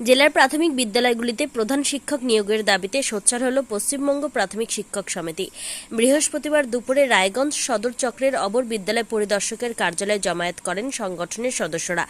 জেলার প্রাথমিক বিদ্যালয়গুলিতে প্রধান শিক্ষক নিয়োগের দাবিতে সোচ্চার হল পশ্চিমবঙ্গ প্রাথমিক শিক্ষক সমিতি। বৃহস্পতিবার দুপুরে রায়গঞ্জ সদর চক্রের অবর বিদ্যালয় পরিদর্শকের কার্যালয়ে জমায়েত করেন সংগঠনের সদস্যরা।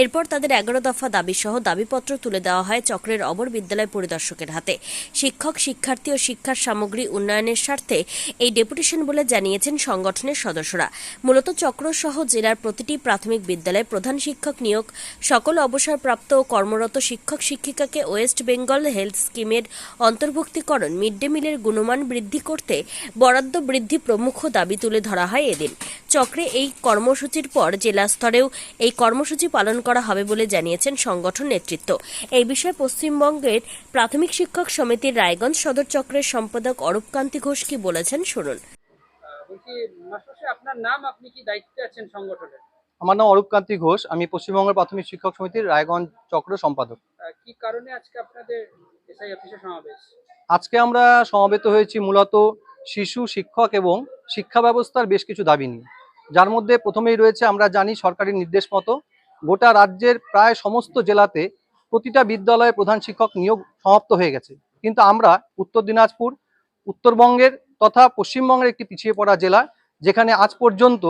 এরপর তাদের 11 দফা দাবিসহ দাবিপত্র তুলে দেওয়া হয় চক্রের অবর বিদ্যালয় পরিদর্শকের হাতে। শিক্ষক, শিক্ষার্থী ও শিক্ষার সামগ্রী উন্নয়নের স্বার্থে এই ডেপুটেশন বলে জানিয়েছেন সংগঠনের সদস্যরা। মূলত চক্র সহ জেলার প্রতিটি প্রাথমিক বিদ্যালয়ে প্রধান শিক্ষক নিয়োগ, সকল অবসরপ্রাপ্ত ও কর্মরত শিক্ষক শিক্ষিকাকে ওয়েস্ট বেঙ্গল হেলথ স্কিমের অন্তর্ভুক্তিকরণ, মিড ডে মিলের গুণমান বৃদ্ধি করতে বরাদ্দ বৃদ্ধি প্রমুখ দাবি তুলে ধরা হয় এদিন। চক্রে এই কর্মসূচির পর জেলা স্তরেও এই কর্মসূচি পালন করা হবে বলে জানিয়েছেন সংগঠন নেতৃত্ব। এই বিষয়ে পশ্চিমবঙ্গের প্রাথমিক শিক্ষক সমিতির রায়গঞ্জ সদর চক্রের সম্পাদক অরূপকান্তি ঘোষ কি বলেছেন শুনুন। আপনার নাম, আপনি কি দায়িত্বে আছেন সংগঠনের? আমার নাম অরূপকান্তি ঘোষ, আমি পশ্চিমবঙ্গের প্রাথমিক শিক্ষক সমিতির রায়গঞ্জ চক্র সম্পাদক। কি কারণে আজকে আপনাদের এসআই অফিসে সমাবেশ? আজকে আমরা সমবেত হয়েছি মূলত শিশু, শিক্ষক এবং শিক্ষা ব্যবস্থার বেশ কিছু দাবি নিয়ে, যার মধ্যে প্রথমেই রয়েছে, আমরা জানি সরকারি নির্দেশ মতো গোটা রাজ্যের প্রায় সমস্ত জেলাতে প্রতিটা বিদ্যালয়ে প্রধান শিক্ষক নিয়োগ সমাপ্ত হয়ে গেছে, কিন্তু আমরা উত্তর দিনাজপুর, উত্তরবঙ্গের তথা পশ্চিমবঙ্গের একটি পিছিয়ে পড়া জেলা, যেখানে আজ পর্যন্ত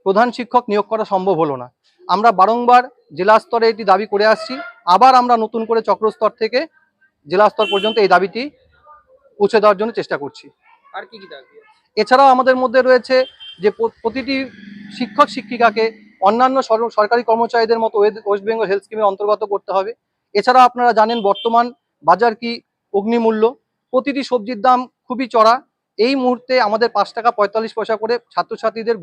প্রধান শিক্ষক নিয়োগ করা সম্ভব হলো না। আমরা বারংবার জেলা স্তরে এটি দাবি করে আসছি, আবার আমরা নতুন করে চক্র স্তর থেকে জেলা স্তর পর্যন্ত এই দাবিটি পৌঁছে দেওয়ার জন্য চেষ্টা করছি। আর কি কি দাবি? এছাড়াও আমাদের মধ্যে রয়েছে যে প্রতিটি শিক্ষক শিক্ষিকাকে অন্যান্য সরকারি কর্মচারীদের মতো ওয়েস্ট বেঙ্গল হেলথ স্কিমের অন্তর্গত করতে হবে। এছাড়াও আপনারা জানেন বর্তমান বাজার কি অগ্নিমূল্য, প্রতিটি সবজির দাম খুবই চড়া। এই মুহূর্তে আমাদের 5 টাকা 45 পয়সা করে ছাত্রছাত্রীদের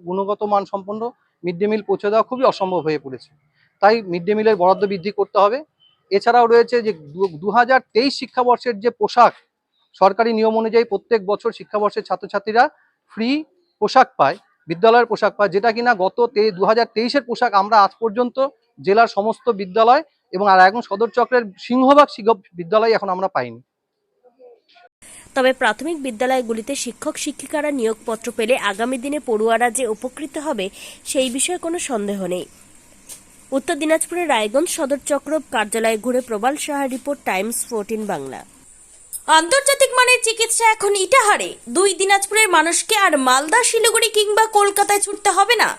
গুণগত মান সম্পন্ন মিড ডে মিল পৌঁছে দেওয়া খুবই অসম্ভব হয়ে পড়েছে। তাই মিড ডে মিলের বরাদ্দ বৃদ্ধি করতে হবে। এছাড়াও রয়েছে যে 2023 শিক্ষাবর্ষের যে পোশাক, সরকারি নিয়ম অনুযায়ী প্রত্যেক বছর শিক্ষাবর্ষের ছাত্রছাত্রীরা ফ্রি পোশাক পায়, বিদ্যালয়ের পোশাক পায়, যেটা কিনা গত 2023-এর পোশাক আমরা আজ পর্যন্ত জেলার সমস্ত বিদ্যালয় এবং আর এখন সদর চক্রের সিংহভাগ বিদ্যালয় এখন আমরা পাইনি। তবে প্রাথমিক বিদ্যালয়গুলিতে শিক্ষক শিক্ষিকারা নিয়োগপত্র পেলে আগামী দিনে পড়ুয়ারা যে উপকৃত হবে সেই বিষয়ে কোনো সন্দেহ নেই। উত্তর দিনাজপুরের রায়গঞ্জ সদর চক্র কার্যালয়ে ঘুরে প্রবাল সাহার রিপোর্ট, টাইমস 14 বাংলা। আন্তর্জাতিক মানের চিকিৎসা এখন ইটাহারে। 2 দিনাজপুরের মানুষকে আর মালদা, শিলিগুড়ি কিংবা কলকাতায় ছুটতে হবে না।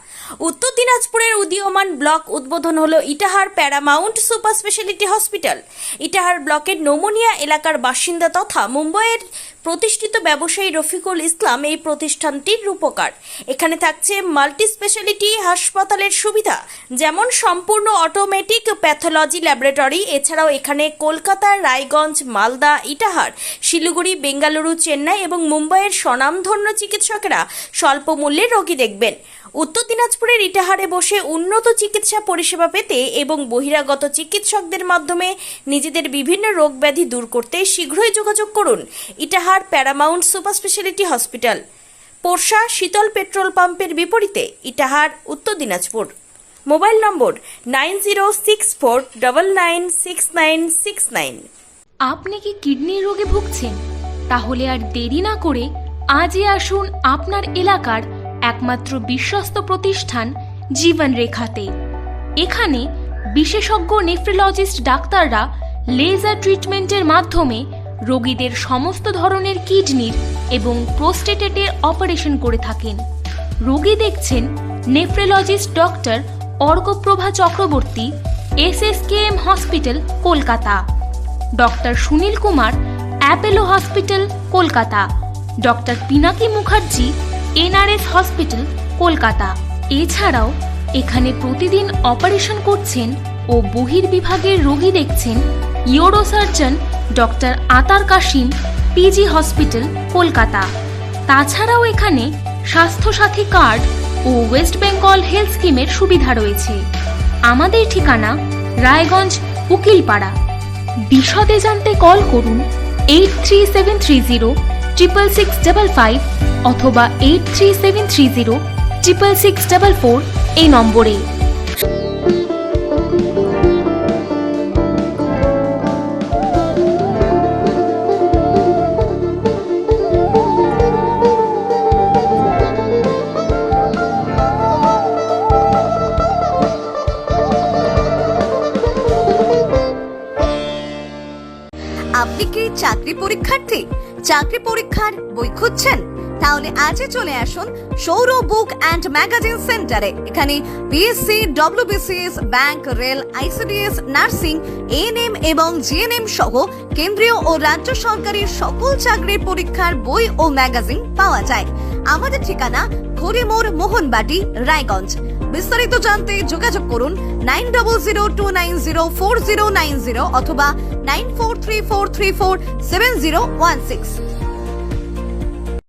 উত্তর দিনাজপুরের উদীয়মান ব্লক উদ্বোধন হলো Itahar paramount super speciality hospital. Itahar ব্লকের নোমোনিয়া এলাকার বাসিন্দা তথা মুম্বাইয়ের প্রতিষ্ঠিত ব্যবসায়ী রফিকুল ইসলাম এই প্রতিষ্ঠানটির রূপকার। এখানে থাকছে মাল্টি স্পেশালিটি হাসপাতালের সুবিধা, যেমন সম্পূর্ণ অটোমেটিক প্যাথোলজি ল্যাবরেটরি। এছাড়াও এখানে কলকাতা, রায়গঞ্জ, মালদা, ইটাহার, শিলিগুড়ি, বেঙ্গালুরু, চেন্নাই এবং মুম্বাইয়ের স্বনামধন্য চিকিৎসকেরা স্বল্প মূল্যে রোগী দেখবেন। উত্তর দিনাজপুরের ইটাহারে বসে উন্নত চিকিৎসা পরিষেবা পেতে এবং বহিরাগত চিকিৎসকদের মাধ্যমে নিজেদের বিভিন্ন রোগ ব্যাধি দূর করতে শীঘ্রই যোগাযোগ করুন Itahar paramount super speciality hospital, Porsha Sheetal petrol পাম্পের বিপরীতে, ইটাহার, উত্তর দিনাজপুর। মোবাইল নম্বর 9064996969। আপনি কি কিডনি রোগে ভুগছেন? তাহলে আর দেরি না করে আজই আসুন আপনার এলাকার একমাত্র বিশ্বস্ত প্রতিষ্ঠান জীবন রেখাতে। এখানে বিশেষজ্ঞ নেফ্রোলজিস্ট ডাক্তাররা লেজার ট্রিটমেন্টের মাধ্যমে রোগীদের সমস্ত ধরনের কিডনির এবং প্রোস্টেটের অপারেশন করে থাকেন। রোগী দেখছেন nephrologist doctor Arkaprava Chakraborty, SSKM hospital, Kolkata. Doctor Sunil Kumar, Apollo hospital, Kolkata. Doctor Pinaki Mukherjee, NRS hospital, Kolkata. এছাড়াও এখানে প্রতিদিন অপারেশন করছেন ও বহির্বিভাগের রোগী দেখছেন ইউরোসার্জন ডক্টর আতার কাশিম, PG হসপিটাল, কলকাতা। তাছাড়াও এখানে স্বাস্থ্যসাথী কার্ড ও ওয়েস্ট বেঙ্গল হেলথ স্কিমের সুবিধা রয়েছে। আমাদের ঠিকানা রায়গঞ্জ, উকিলপাড়া। বিশদে জানতে কল করুন 8373066655 অথবা 8373066644 এই নম্বরে। আপনি কি চাকরি পরীক্ষার্থী? চাকরি পরীক্ষার বই খুঁজছেন? তাহলে আজই চলে আসুন সৌর বুক অ্যান্ড ম্যাগাজিন সেন্টারে। এখানে BSc, WBCS, bank, rail, ICDS, nursing, ANM এবং জিএনএম সহ কেন্দ্রীয় ও রাজ্য সরকারের সকল চাকরির পরীক্ষার বই ও ম্যাগাজিন পাওয়া যায়। আমাদের ঠিকানা খড়িমোড়, মোহনবাটি, রায়গঞ্জ। বিস্তারিত জানতে যোগাযোগ করুন 9002904090 অথবা 9434347016।